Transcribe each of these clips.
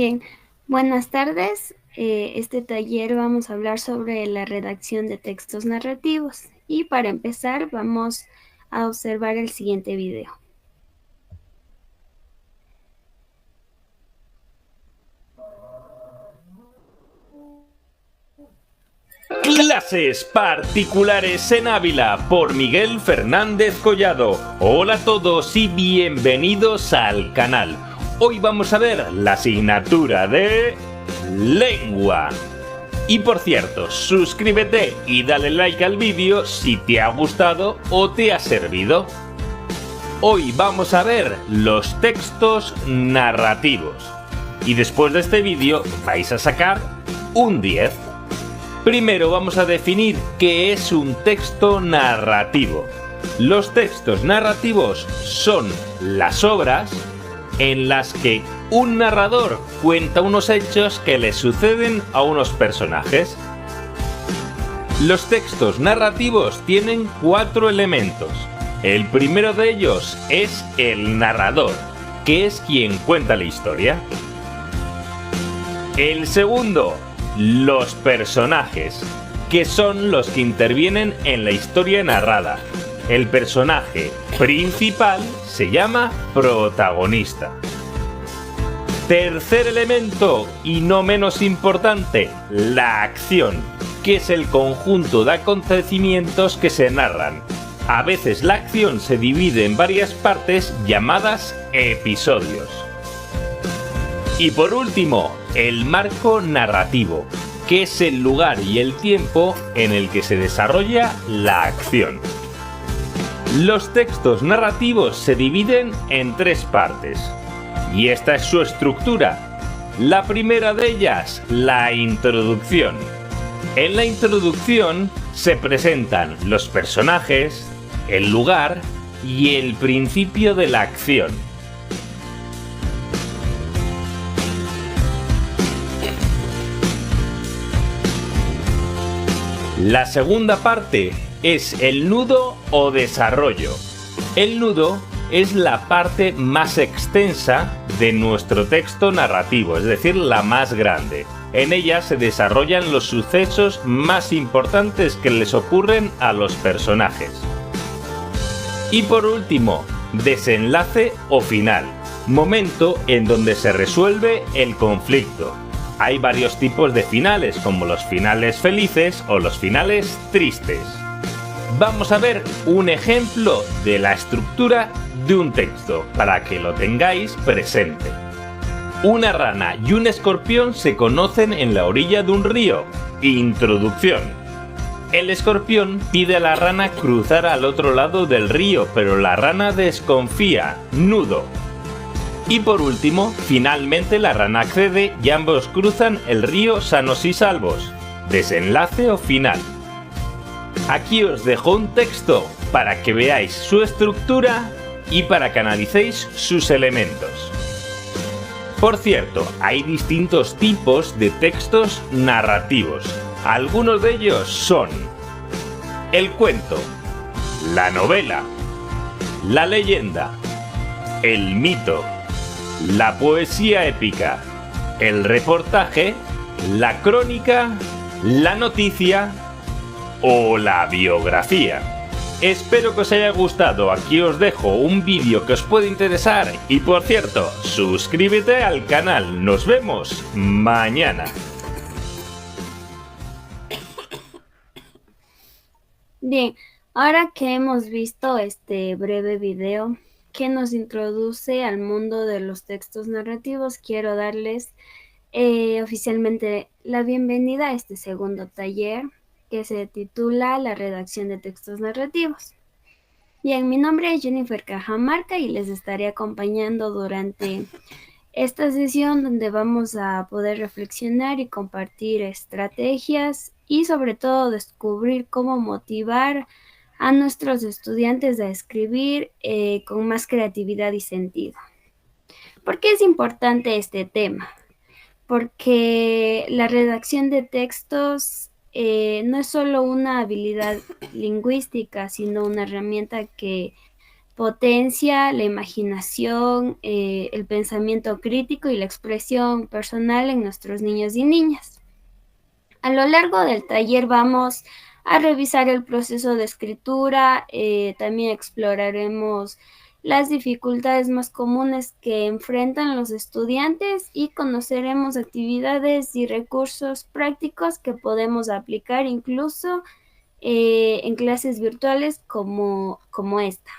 Bien, buenas tardes. Este taller vamos a hablar sobre la redacción de textos narrativos y para empezar vamos a observar el siguiente video. Clases particulares en Ávila por Miguel Fernández Collado. Hola a todos y bienvenidos al canal. Hoy vamos a ver la asignatura de lengua. Y por cierto, suscríbete y dale like al vídeo si te ha gustado o te ha servido. Hoy vamos a ver los textos narrativos. Y después de este vídeo vais a sacar un 10. Primero vamos a definir qué es un texto narrativo. Los textos narrativos son las obras en las que un narrador cuenta unos hechos que le suceden a unos personajes. Los textos narrativos tienen 4 elementos. El primero de ellos es el narrador, que es quien cuenta la historia. El segundo, los personajes, que son los que intervienen en la historia narrada. El personaje principal se llama protagonista. Tercer elemento, y no menos importante, la acción, que es el conjunto de acontecimientos que se narran. A veces la acción se divide en varias partes llamadas episodios. Y por último, el marco narrativo, que es el lugar y el tiempo en el que se desarrolla la acción. Los textos narrativos se dividen en 3 partes, y esta es su estructura. La primera de ellas, la introducción. En la introducción se presentan los personajes, el lugar y el principio de la acción. La segunda parte es el nudo o desarrollo. El nudo es la parte más extensa de nuestro texto narrativo, es decir, la más grande. En ella se desarrollan los sucesos más importantes que les ocurren a los personajes. Y por último, desenlace o final, momento en donde se resuelve el conflicto. Hay varios tipos de finales, como los finales felices o los finales tristes. Vamos a ver un ejemplo de la estructura de un texto, para que lo tengáis presente. Una rana y un escorpión se conocen en la orilla de un río. Introducción. El escorpión pide a la rana cruzar al otro lado del río, pero la rana desconfía. Nudo. Y por último, finalmente la rana accede y ambos cruzan el río sanos y salvos. Desenlace o final. Aquí os dejo un texto para que veáis su estructura y para que analicéis sus elementos. Por cierto, hay distintos tipos de textos narrativos. Algunos de ellos son el cuento, la novela, la leyenda, el mito, la poesía épica, el reportaje, la crónica, la noticia o la biografía. Espero que os haya gustado. Aquí os dejo un vídeo que os puede interesar y por cierto, suscríbete al canal. Nos vemos mañana. Bien, ahora que hemos visto este breve video que nos introduce al mundo de los textos narrativos, quiero darles oficialmente la bienvenida a este segundo taller que se titula La redacción de textos narrativos. Bien, mi nombre es Jennifer Cajamarca y les estaré acompañando durante esta sesión donde vamos a poder reflexionar y compartir estrategias y sobre todo descubrir cómo motivar a nuestros estudiantes a escribir con más creatividad y sentido. ¿Por qué es importante este tema? Porque la redacción de textos no es solo una habilidad lingüística, sino una herramienta que potencia la imaginación, el pensamiento crítico y la expresión personal en nuestros niños y niñas. A lo largo del taller vamos a revisar el proceso de escritura, también exploraremos las dificultades más comunes que enfrentan los estudiantes y conoceremos actividades y recursos prácticos que podemos aplicar incluso en clases virtuales como esta.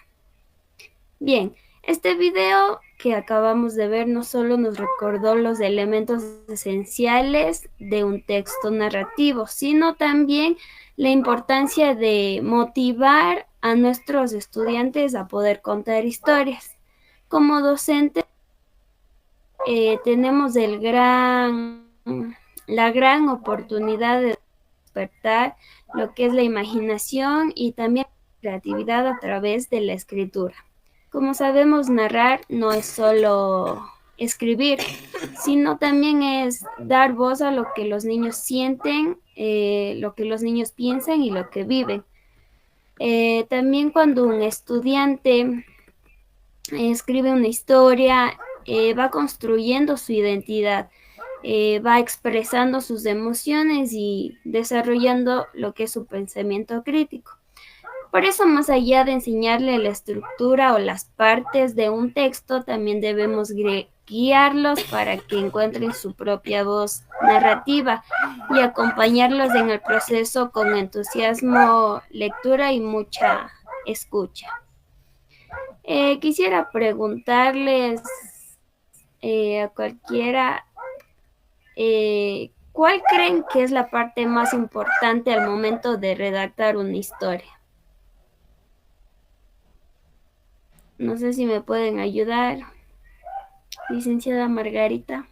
Bien, este video que acabamos de ver no solo nos recordó los elementos esenciales de un texto narrativo, sino también la importancia de motivar a nuestros estudiantes a poder contar historias. Como docentes tenemos la gran oportunidad de despertar lo que es la imaginación y también la creatividad a través de la escritura. Como sabemos, narrar no es solo escribir, sino también es dar voz a lo que los niños sienten, lo que los niños piensan y lo que viven. También cuando un estudiante escribe una historia, va construyendo su identidad, va expresando sus emociones y desarrollando lo que es su pensamiento crítico. Por eso, más allá de enseñarle la estructura o las partes de un texto, también debemos guiarlos para que encuentren su propia voz narrativa y acompañarlos en el proceso con entusiasmo, lectura y mucha escucha. Quisiera preguntarles a cualquiera, ¿cuál creen que es la parte más importante al momento de redactar una historia? No sé si me pueden ayudar, licenciada Margarita.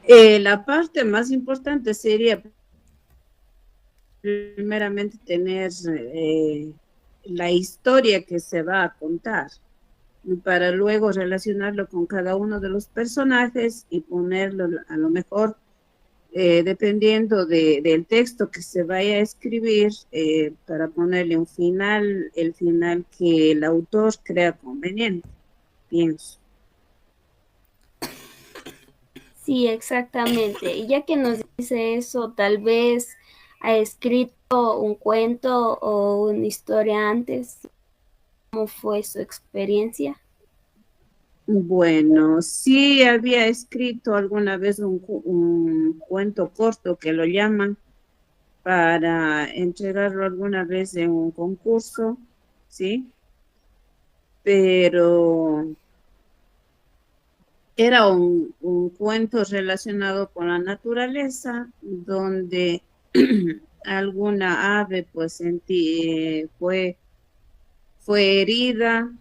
La parte más importante sería primeramente tener la historia que se va a contar, para luego relacionarlo con cada uno de los personajes y ponerlo a lo mejor, dependiendo del texto que se vaya a escribir, para ponerle un final, el final que el autor crea conveniente, pienso. Sí, exactamente. Y ya que nos dice eso, tal vez ha escrito un cuento o una historia antes. ¿Cómo fue su experiencia? Bueno, sí había escrito alguna vez un cuento corto que lo llaman para entregarlo alguna vez en un concurso, ¿sí? Pero era un cuento relacionado con la naturaleza, donde alguna ave pues fue herida,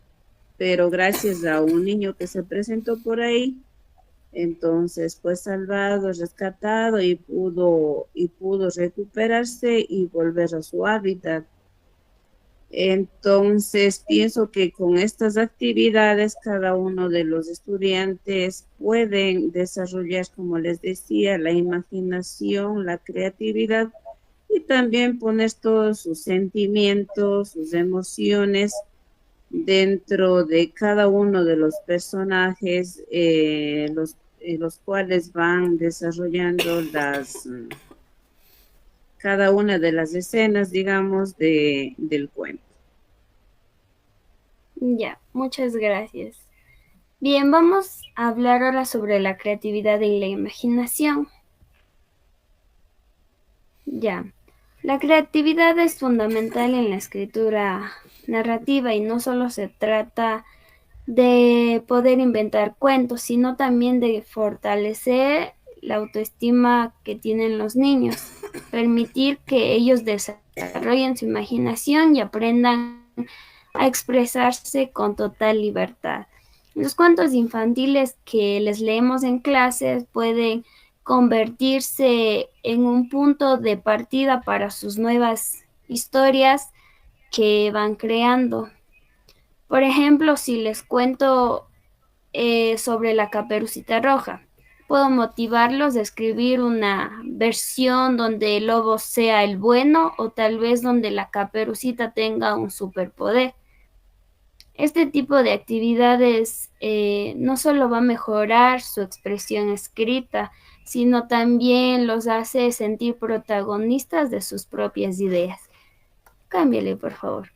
pero gracias a un niño que se presentó por ahí, entonces fue salvado, rescatado y pudo recuperarse y volver a su hábitat. Entonces pienso que con estas actividades cada uno de los estudiantes pueden desarrollar, como les decía, la imaginación, la creatividad y también poner todos sus sentimientos, sus emociones dentro de cada uno de los personajes, los cuales van desarrollando cada una de las escenas, digamos, del cuento. Ya, muchas gracias. Bien, vamos a hablar ahora sobre la creatividad y la imaginación. Ya, la creatividad es fundamental en la escritura narrativa y no solo se trata de poder inventar cuentos, sino también de fortalecer la autoestima que tienen los niños, permitir que ellos desarrollen su imaginación y aprendan a expresarse con total libertad. Los cuentos infantiles que les leemos en clases pueden convertirse en un punto de partida para sus nuevas historias que van creando. Por ejemplo, si les cuento sobre la Caperucita Roja, Puedo motivarlos a escribir una versión donde el lobo sea el bueno o tal vez donde la Caperucita tenga un superpoder. Este tipo de actividades no solo va a mejorar su expresión escrita, sino también los hace sentir protagonistas de sus propias ideas. Cámbiale, por favor.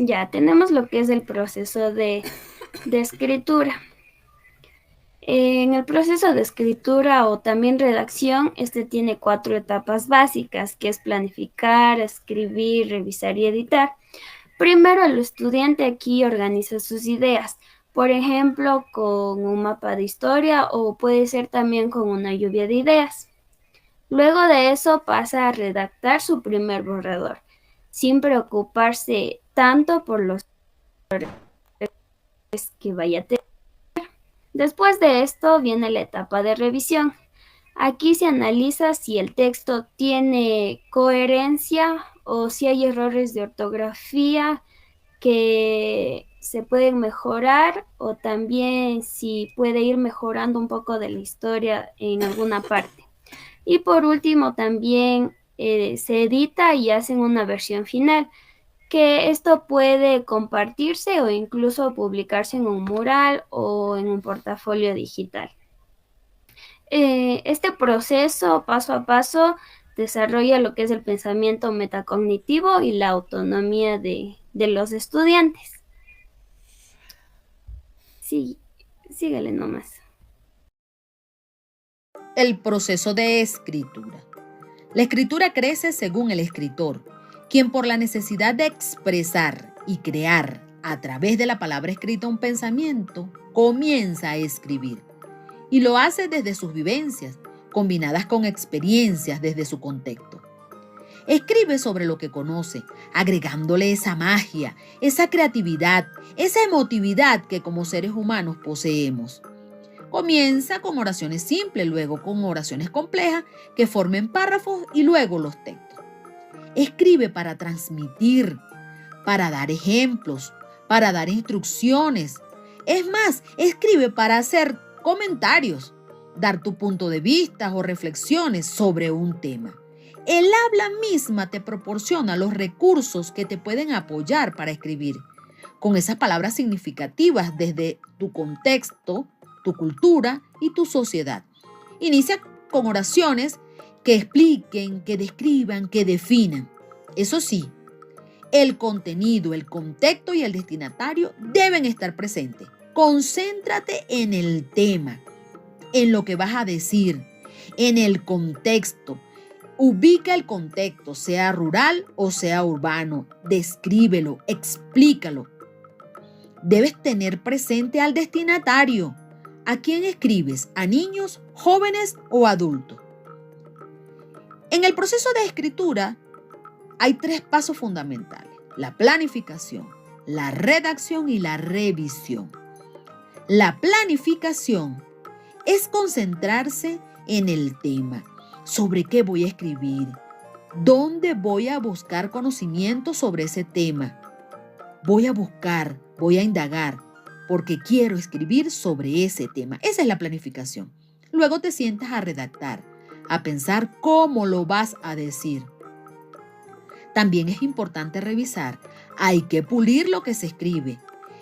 Ya tenemos lo que es el proceso de escritura. En el proceso de escritura o también redacción, este tiene 4 etapas básicas, que es planificar, escribir, revisar y editar. Primero, el estudiante aquí organiza sus ideas, por ejemplo, con un mapa de historia o puede ser también con una lluvia de ideas. Luego de eso pasa a redactar su primer borrador, sin preocuparse tanto por los que vaya a tener. Después de esto viene la etapa de revisión. Aquí se analiza si el texto tiene coherencia o si hay errores de ortografía que se pueden mejorar o también si puede ir mejorando un poco de la historia en alguna parte. Y por último también se edita y hacen una versión final, que esto puede compartirse o incluso publicarse en un mural o en un portafolio digital. Este proceso, paso a paso, desarrolla lo que es el pensamiento metacognitivo y la autonomía de los estudiantes. Sí, síguele nomás. El proceso de escritura. La escritura crece según el escritor, quien por la necesidad de expresar y crear a través de la palabra escrita un pensamiento, comienza a escribir. Y lo hace desde sus vivencias, combinadas con experiencias desde su contexto. Escribe sobre lo que conoce, agregándole esa magia, esa creatividad, esa emotividad que como seres humanos poseemos. Comienza con oraciones simples, luego con oraciones complejas que formen párrafos y luego los textos. Escribe para transmitir, para dar ejemplos, para dar instrucciones. Es más, escribe para hacer comentarios, dar tu punto de vista o reflexiones sobre un tema. El habla misma te proporciona los recursos que te pueden apoyar para escribir, con esas palabras significativas desde tu contexto, tu cultura y tu sociedad. Inicia con oraciones que expliquen, que describan, que definan. Eso sí, el contenido, el contexto y el destinatario deben estar presentes. Concéntrate en el tema, en lo que vas a decir, en el contexto. Ubica el contexto, sea rural o sea urbano. Descríbelo, explícalo. Debes tener presente al destinatario. ¿A quién escribes? ¿A niños, jóvenes o adultos? En el proceso de escritura hay 3 pasos fundamentales: la planificación, la redacción y la revisión. La planificación es concentrarse en el tema, sobre qué voy a escribir, dónde voy a buscar conocimiento sobre ese tema. Voy a indagar, porque quiero escribir sobre ese tema. Esa es la planificación. Luego te sientas a redactar, a pensar cómo lo vas a decir. También es importante revisar. Hay que pulir lo que se escribe.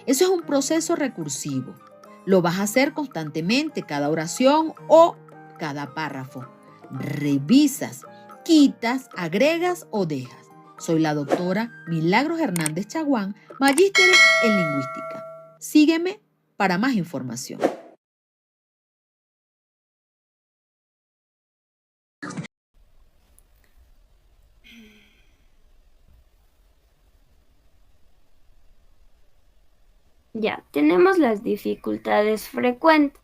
Eso es un proceso recursivo. Lo vas a hacer constantemente, cada oración o cada párrafo. Revisas, quitas, agregas o dejas. Soy la doctora Milagros Hernández Chaguán, magíster en lingüística. Sígueme para más información. Ya, tenemos las dificultades frecuentes.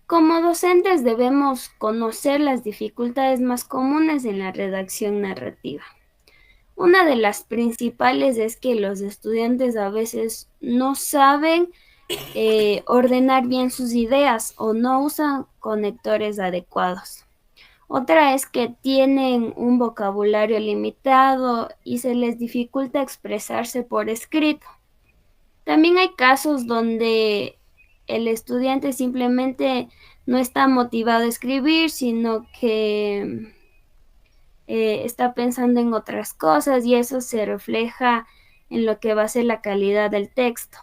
Como docentes debemos conocer las dificultades más comunes en la redacción narrativa. Una de las principales es que los estudiantes a veces no saben ordenar bien sus ideas o no usan conectores adecuados. Otra es que tienen un vocabulario limitado y se les dificulta expresarse por escrito. También hay casos donde el estudiante simplemente no está motivado a escribir, sino que está pensando en otras cosas y eso se refleja en lo que va a ser la calidad del texto.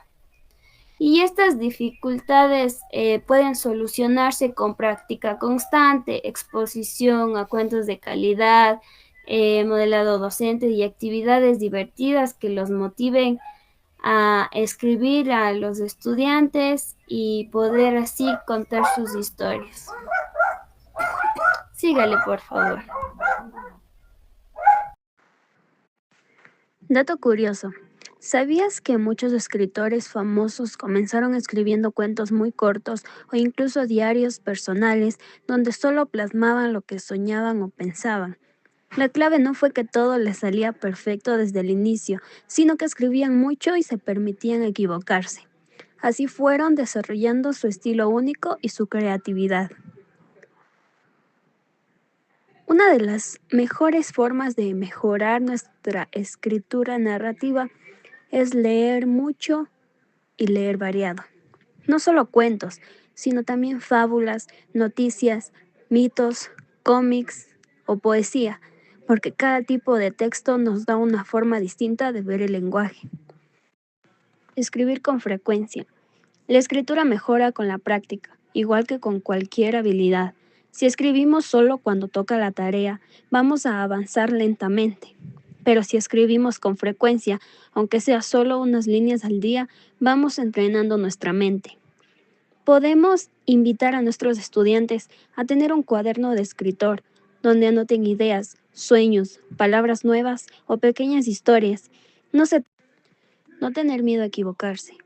Y estas dificultades pueden solucionarse con práctica constante, exposición a cuentos de calidad, modelado docente y actividades divertidas que los motiven a escribir a los estudiantes y poder así contar sus historias. Sígale, por favor. Dato curioso. ¿Sabías que muchos escritores famosos comenzaron escribiendo cuentos muy cortos o incluso diarios personales donde solo plasmaban lo que soñaban o pensaban? La clave no fue que todo les salía perfecto desde el inicio, sino que escribían mucho y se permitían equivocarse. Así fueron desarrollando su estilo único y su creatividad. Una de las mejores formas de mejorar nuestra escritura narrativa es leer mucho y leer variado. No solo cuentos, sino también fábulas, noticias, mitos, cómics o poesía, porque cada tipo de texto nos da una forma distinta de ver el lenguaje. Escribir con frecuencia. La escritura mejora con la práctica, igual que con cualquier habilidad. Si escribimos solo cuando toca la tarea, vamos a avanzar lentamente. Pero si escribimos con frecuencia, aunque sea solo unas líneas al día, vamos entrenando nuestra mente. Podemos invitar a nuestros estudiantes a tener un cuaderno de escritor, donde anoten ideas, sueños, palabras nuevas o pequeñas historias. No tener miedo a equivocarse.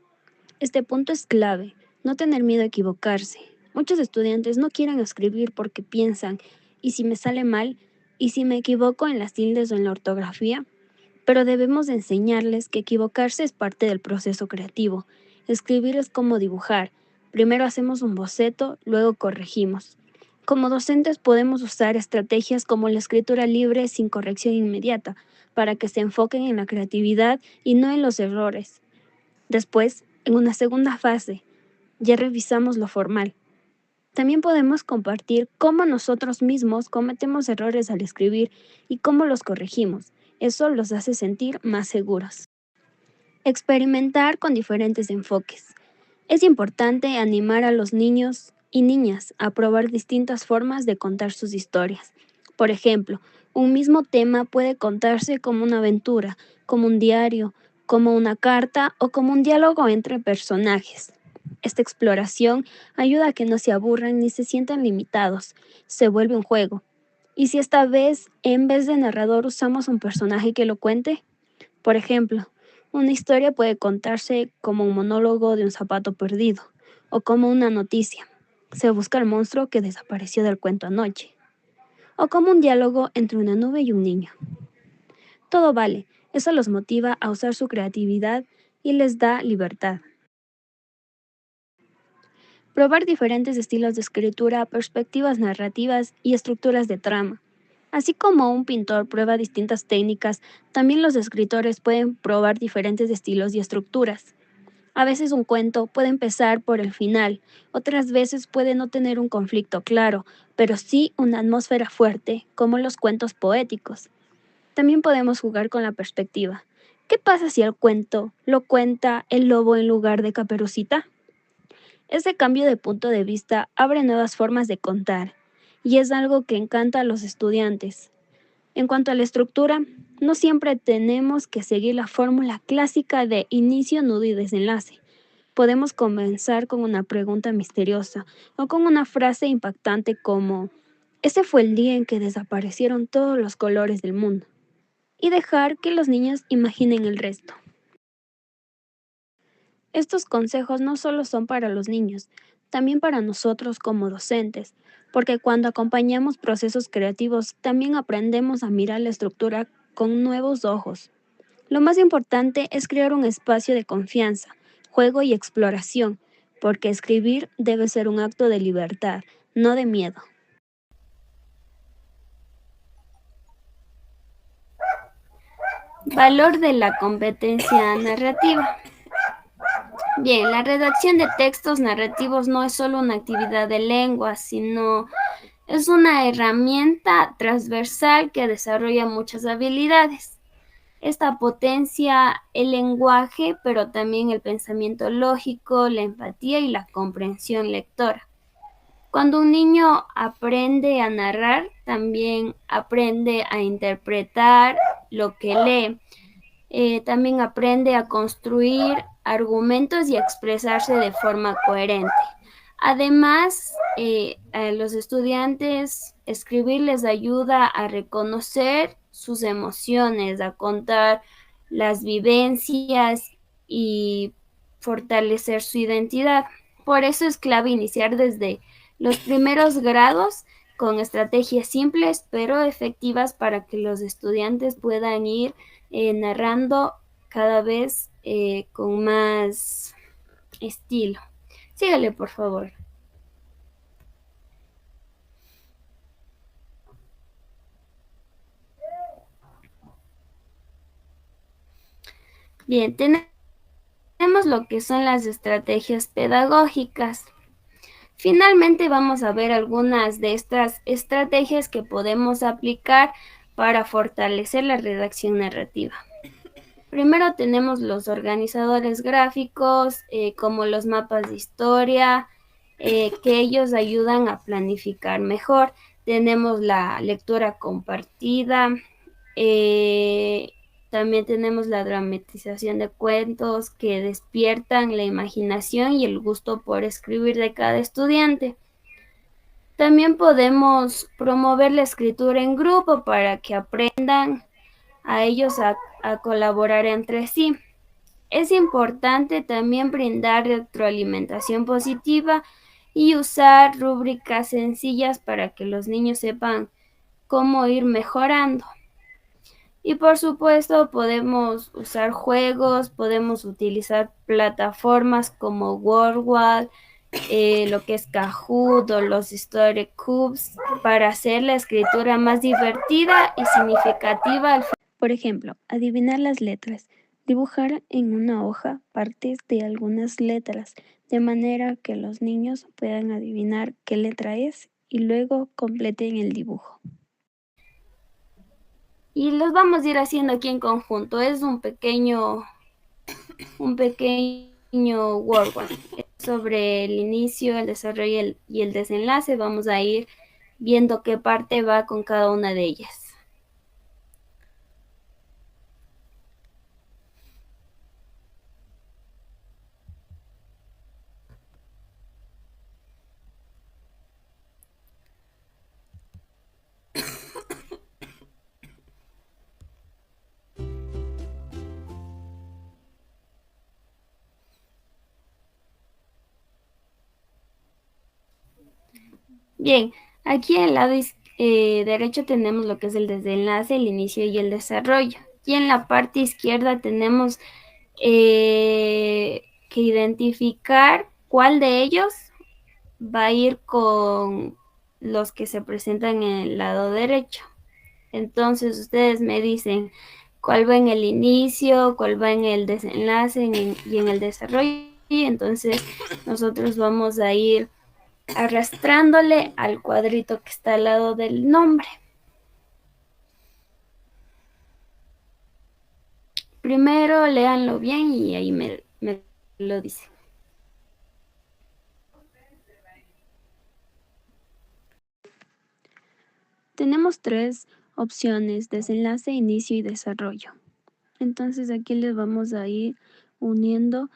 Este punto es clave, no tener miedo a equivocarse. Muchos estudiantes no quieren escribir porque piensan, ¿y si me sale mal? ¿Y si me equivoco en las tildes o en la ortografía? Pero debemos enseñarles que equivocarse es parte del proceso creativo. Escribir es como dibujar. Primero hacemos un boceto, luego corregimos. Como docentes podemos usar estrategias como la escritura libre sin corrección inmediata, para que se enfoquen en la creatividad y no en los errores. Después, en una segunda fase, ya revisamos lo formal. También podemos compartir cómo nosotros mismos cometemos errores al escribir y cómo los corregimos. Eso los hace sentir más seguros. Experimentar con diferentes enfoques. Es importante animar a los niños y niñas a probar distintas formas de contar sus historias. Por ejemplo, un mismo tema puede contarse como una aventura, como un diario, como una carta o como un diálogo entre personajes. Esta exploración ayuda a que no se aburran ni se sientan limitados. Se vuelve un juego. ¿Y si esta vez, en vez de narrador, usamos un personaje que lo cuente? Por ejemplo, una historia puede contarse como un monólogo de un zapato perdido o como una noticia. Se busca al monstruo que desapareció del cuento anoche. O como un diálogo entre una nube y un niño. Todo vale, eso los motiva a usar su creatividad y les da libertad. Probar diferentes estilos de escritura, perspectivas narrativas y estructuras de trama. Así como un pintor prueba distintas técnicas, también los escritores pueden probar diferentes estilos y estructuras. A veces un cuento puede empezar por el final, otras veces puede no tener un conflicto claro, pero sí una atmósfera fuerte, como los cuentos poéticos. También podemos jugar con la perspectiva. ¿Qué pasa si el cuento lo cuenta el lobo en lugar de Caperucita? Ese cambio de punto de vista abre nuevas formas de contar, y es algo que encanta a los estudiantes. En cuanto a la estructura, no siempre tenemos que seguir la fórmula clásica de inicio, nudo y desenlace. Podemos comenzar con una pregunta misteriosa o con una frase impactante como «Ese fue el día en que desaparecieron todos los colores del mundo» y dejar que los niños imaginen el resto. Estos consejos no solo son para los niños, también para nosotros como docentes, porque cuando acompañamos procesos creativos también aprendemos a mirar la estructura con nuevos ojos. Lo más importante es crear un espacio de confianza, juego y exploración, porque escribir debe ser un acto de libertad, no de miedo. Valor de la competencia narrativa. Bien, la redacción de textos narrativos no es solo una actividad de lengua, sino es una herramienta transversal que desarrolla muchas habilidades. Esta potencia el lenguaje, pero también el pensamiento lógico, la empatía y la comprensión lectora. Cuando un niño aprende a narrar, también aprende a interpretar lo que lee. También aprende a construir argumentos y a expresarse de forma coherente. Además, a los estudiantes escribir les ayuda a reconocer sus emociones, a contar las vivencias y fortalecer su identidad. Por eso es clave iniciar desde los primeros grados con estrategias simples pero efectivas para que los estudiantes puedan ir narrando cada vez con más estilo. Sígale, por favor. Bien, tenemos lo que son las estrategias pedagógicas. Finalmente vamos a ver algunas de estas estrategias que podemos aplicar para fortalecer la redacción narrativa. Primero tenemos los organizadores gráficos, como los mapas de historia, que ellos ayudan a planificar mejor. Tenemos la lectura compartida, eh, también tenemos la dramatización de cuentos que despiertan la imaginación y el gusto por escribir de cada estudiante. También podemos promover la escritura en grupo para que aprendan a ellos a colaborar entre sí. Es importante también brindar retroalimentación positiva y usar rúbricas sencillas para que los niños sepan cómo ir mejorando. Y por supuesto podemos usar juegos, podemos utilizar plataformas como Wordwall, lo que es Kahoot o los Story Cubes para hacer la escritura más divertida y significativa. Por ejemplo, adivinar las letras. Dibujar en una hoja partes de algunas letras, de manera que los niños puedan adivinar qué letra es y luego completen el dibujo. Y los vamos a ir haciendo aquí en conjunto. Es un pequeño workbook sobre el inicio, el desarrollo y el desenlace. Vamos a ir viendo qué parte va con cada una de ellas. Bien, aquí en el lado derecho tenemos lo que es el desenlace, el inicio y el desarrollo. Y en la parte izquierda tenemos que identificar cuál de ellos va a ir con los que se presentan en el lado derecho. Entonces ustedes me dicen cuál va en el inicio, cuál va en el desenlace y en el desarrollo. Y entonces nosotros vamos a ir arrastrándole al cuadrito que está al lado del nombre. Primero léanlo bien y ahí me lo dicen. Tenemos tres opciones: desenlace, inicio y desarrollo. Entonces aquí les vamos a ir uniendo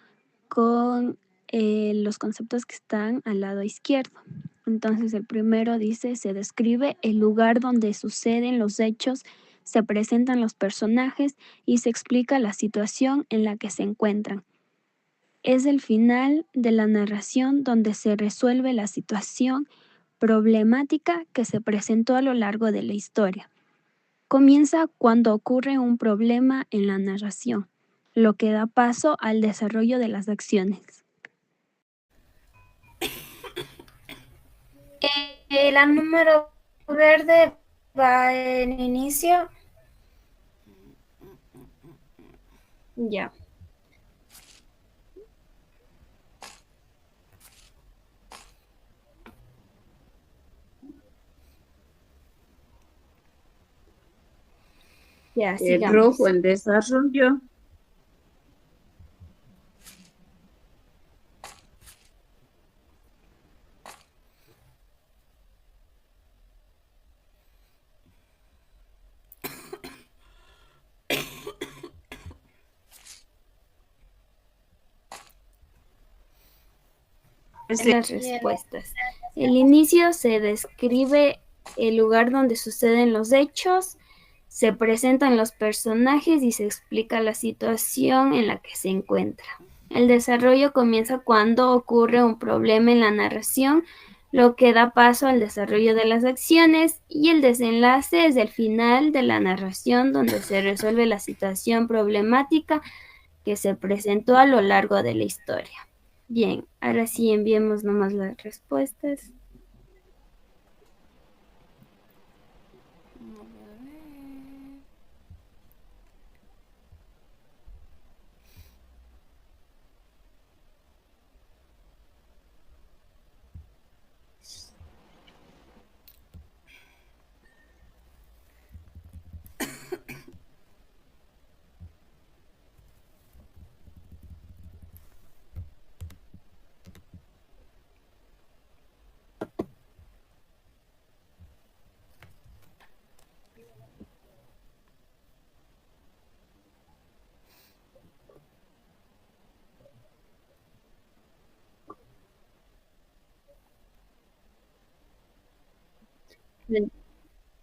con los conceptos que están al lado izquierdo. Entonces el primero dice: se describe el lugar donde suceden los hechos, se presentan los personajes y se explica la situación en la que se encuentran. Es el final de la narración donde se resuelve la situación problemática que se presentó a lo largo de la historia. Comienza cuando ocurre un problema en la narración, lo que da paso al desarrollo de las acciones. La número verde va en inicio. Ya. Ya, El rojo sigamos. en desarrollo. Las respuestas. El inicio se describe el lugar donde suceden los hechos, se presentan los personajes y se explica la situación en la que se encuentra. El desarrollo comienza cuando ocurre un problema en la narración, lo que da paso al desarrollo de las acciones, y el desenlace es el final de la narración donde se resuelve la situación problemática que se presentó a lo largo de la historia. Bien, ahora sí enviemos nomás las respuestas.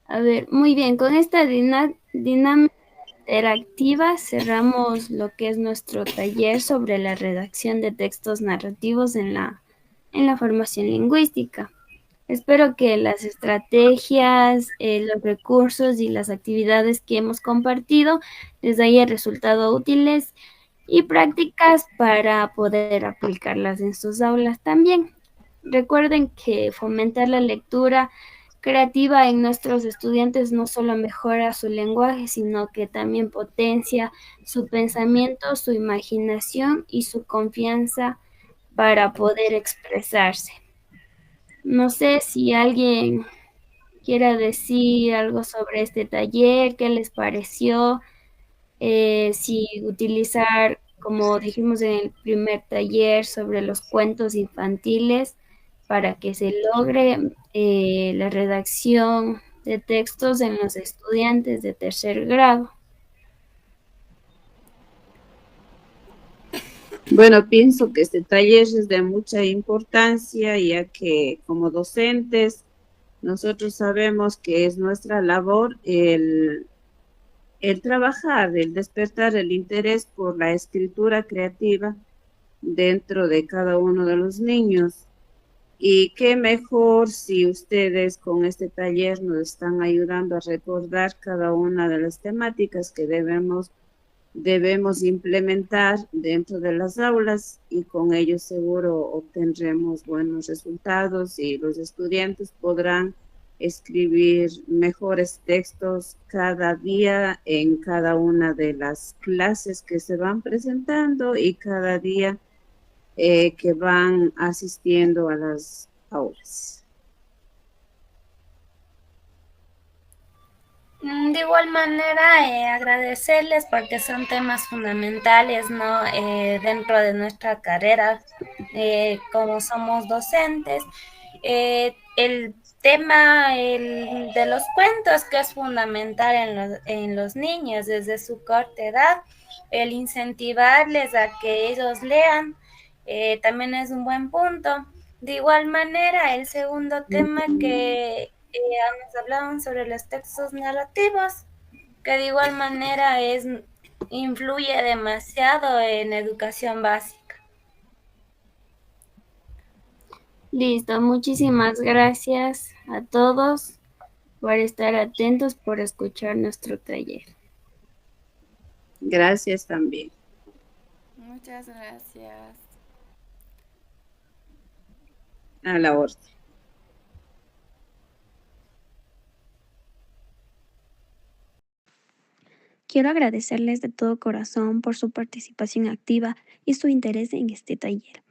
A ver, muy bien, con esta dinámica interactiva cerramos lo que es nuestro taller sobre la redacción de textos narrativos en la formación lingüística. Espero que las estrategias, los recursos y las actividades que hemos compartido les haya resultado útiles y prácticas para poder aplicarlas en sus aulas también. Recuerden que fomentar la lectura creativa en nuestros estudiantes no solo mejora su lenguaje, sino que también potencia su pensamiento, su imaginación y su confianza para poder expresarse. No sé si alguien quiera decir algo sobre este taller, qué les pareció, si utilizar, como dijimos en el primer taller, sobre los cuentos infantiles para que se logre la redacción de textos en los estudiantes de tercer grado. Bueno, pienso que este taller es de mucha importancia, ya que como docentes nosotros sabemos que es nuestra labor el trabajar, el despertar el interés por la escritura creativa dentro de cada uno de los niños. Y qué mejor si ustedes con este taller nos están ayudando a recordar cada una de las temáticas que debemos implementar dentro de las aulas, y con ello seguro obtendremos buenos resultados y los estudiantes podrán escribir mejores textos cada día en cada una de las clases que se van presentando y cada día que van asistiendo a las aulas. De igual manera, agradecerles porque son temas fundamentales, ¿no? Dentro de nuestra carrera, como somos docentes. El tema de los cuentos, que es fundamental en los niños desde su corta edad, el incentivarles a que ellos lean, también es un buen punto. De igual manera, el segundo tema que nos hablaban sobre los textos narrativos, que de igual manera influye demasiado en educación básica. Listo, muchísimas gracias a todos por estar atentos, por escuchar nuestro taller. Gracias también. Muchas gracias. A la orden. Quiero agradecerles de todo corazón por su participación activa y su interés en este taller.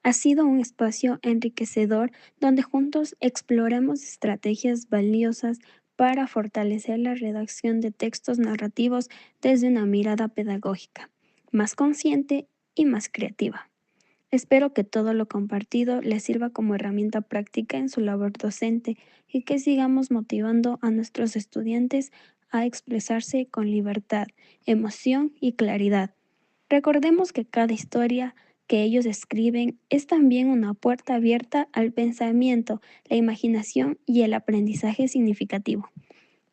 Ha sido un espacio enriquecedor donde juntos exploramos estrategias valiosas para fortalecer la redacción de textos narrativos desde una mirada pedagógica, más consciente y más creativa. Espero que todo lo compartido les sirva como herramienta práctica en su labor docente y que sigamos motivando a nuestros estudiantes a expresarse con libertad, emoción y claridad. Recordemos que cada historia que ellos escriben es también una puerta abierta al pensamiento, la imaginación y el aprendizaje significativo.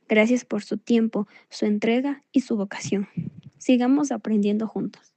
Gracias por su tiempo, su entrega y su vocación. Sigamos aprendiendo juntos.